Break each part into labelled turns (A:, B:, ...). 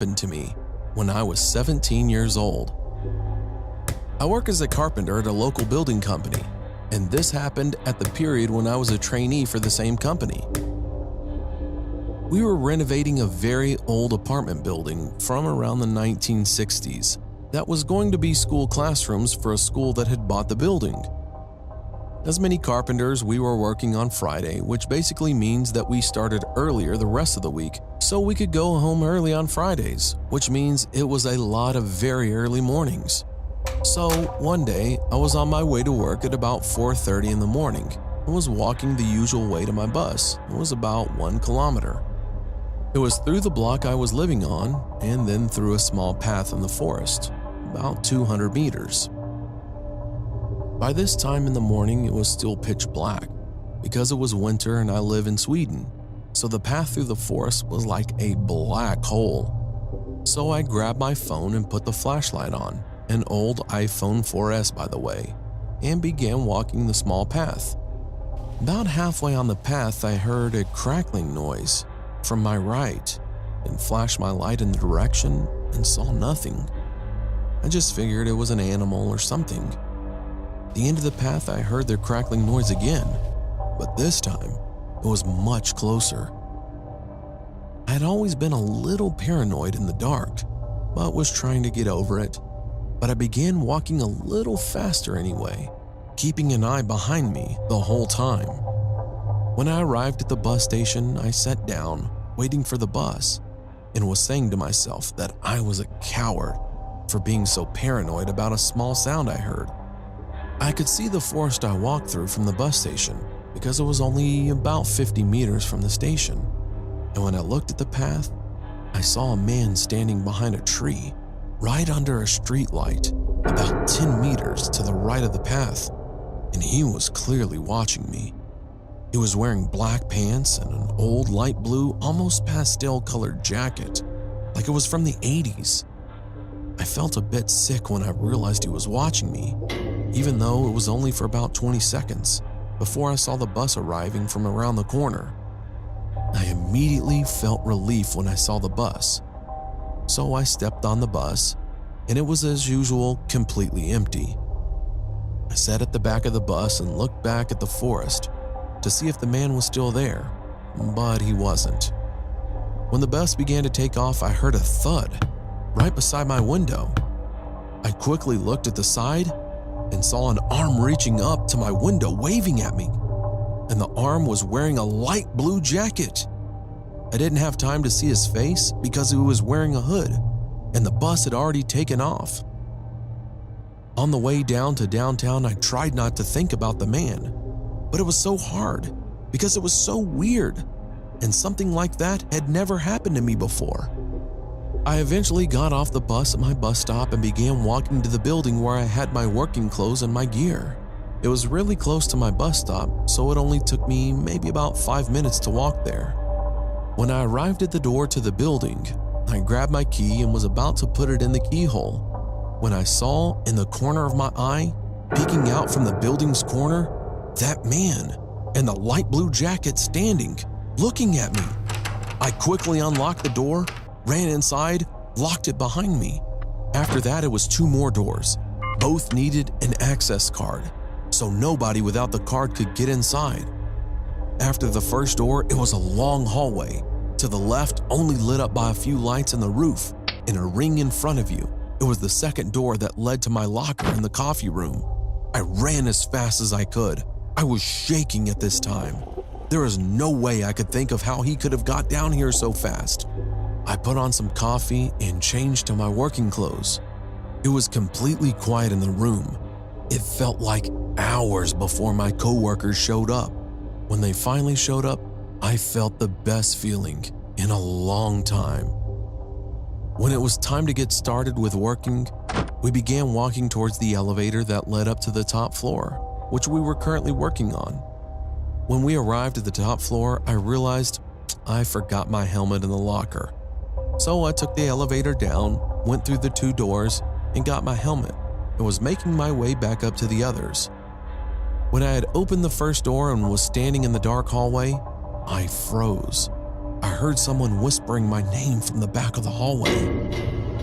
A: happened to me when I was 17 years old. I work as a carpenter at a local building company, and this happened at the period when I was a trainee for the same company. We were renovating a very old apartment building from around the 1960s that was going to be school classrooms for a school that had bought the building. As many carpenters, we were working on Friday, which basically means that we started earlier the rest of the week so we could go home early on Fridays, which means it was a lot of very early mornings. So one day, I was on my way to work at about 4:30 in the morning and was walking the usual way to my bus. It was about 1 kilometer. It was through the block I was living on and then through a small path in the forest, about 200 meters. By this time in the morning, it was still pitch black because it was winter and I live in Sweden, so the path through the forest was like a black hole. So I grabbed my phone and put the flashlight on, an old iPhone 4S by the way, and began walking the small path. About halfway on the path, I heard a crackling noise from my right and flashed my light in the direction and saw nothing. I just figured it was an animal or something. At the end of the path, I heard the crackling noise again, but this time it was much closer. I had always been a little paranoid in the dark, but was trying to get over it. But I began walking a little faster anyway, keeping an eye behind me the whole time. When I arrived at the bus station, I sat down, waiting for the bus, and was saying to myself that I was a coward for being so paranoid about a small sound I heard. I could see the forest I walked through from the bus station because it was only about 50 meters from the station. And when I looked at the path, I saw a man standing behind a tree right under a street light about 10 meters to the right of the path, and he was clearly watching me. He was wearing black pants and an old light blue, almost pastel-colored jacket, like it was from the 80s. I felt a bit sick when I realized he was watching me, even though it was only for about 20 seconds before I saw the bus arriving from around the corner. I immediately felt relief when I saw the bus. So I stepped on the bus, and it was as usual completely empty. I sat at the back of the bus and looked back at the forest to see if the man was still there, but he wasn't. When the bus began to take off, I heard a thud right beside my window. I quickly looked at the side and saw an arm reaching up to my window waving at me, and the arm was wearing a light blue jacket. I didn't have time to see his face because he was wearing a hood, and the bus had already taken off. On the way down to downtown, I tried not to think about the man, but it was so hard because it was so weird, and something like that had never happened to me before. I eventually got off the bus at my bus stop and began walking to the building where I had my working clothes and my gear. It was really close to my bus stop, so it only took me maybe about 5 minutes to walk there. When I arrived at the door to the building, I grabbed my key and was about to put it in the keyhole when I saw in the corner of my eye, peeking out from the building's corner, that man in the light blue jacket standing, looking at me. I quickly unlocked the door, ran inside, locked it behind me. After that, it was 2 more doors. Both needed an access card, so nobody without the card could get inside. After the first door, it was a long hallway. To the left, only lit up by a few lights in the roof, and a ring in front of you. It was the second door that led to my locker in the coffee room. I ran as fast as I could. I was shaking at this time. There is no way I could think of how he could have got down here so fast. I put on some coffee and changed to my working clothes. It was completely quiet in the room. It felt like hours before my coworkers showed up. When they finally showed up, I felt the best feeling in a long time. When it was time to get started with working, we began walking towards the elevator that led up to the top floor, which we were currently working on. When we arrived at the top floor, I realized I forgot my helmet in the locker. So I took the elevator down, went through the 2 doors, and got my helmet, and was making my way back up to the others. When I had opened the first door and was standing in the dark hallway, I froze. I heard someone whispering my name from the back of the hallway.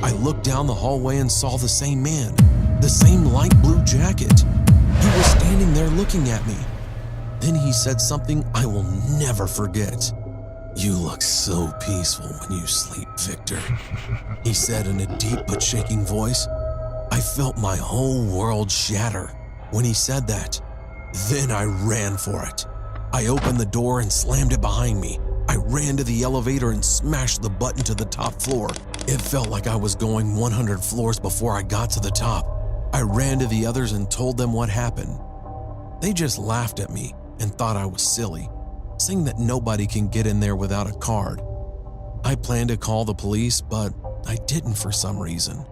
A: I looked down the hallway and saw the same man, the same light blue jacket. He was standing there looking at me. Then he said something I will never forget. "You look so peaceful when you sleep, Victor," he said in a deep but shaking voice. I felt my whole world shatter when he said that. Then I ran for it. I opened the door and slammed it behind me. I ran to the elevator and smashed the button to the top floor. It felt like I was going 100 floors before I got to the top. I ran to the others and told them what happened. They just laughed at me and thought I was silly, saying that nobody can get in there without a card. I planned to call the police, but I didn't for some reason.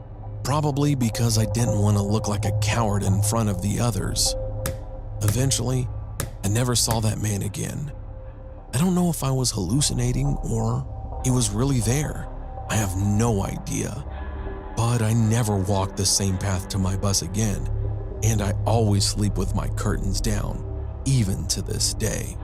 A: Probably because I didn't want to look like a coward in front of the others. Eventually, I never saw that man again. I don't know if I was hallucinating or he was really there. I have no idea. But I never walked the same path to my bus again, and I always sleep with my curtains down, even to this day.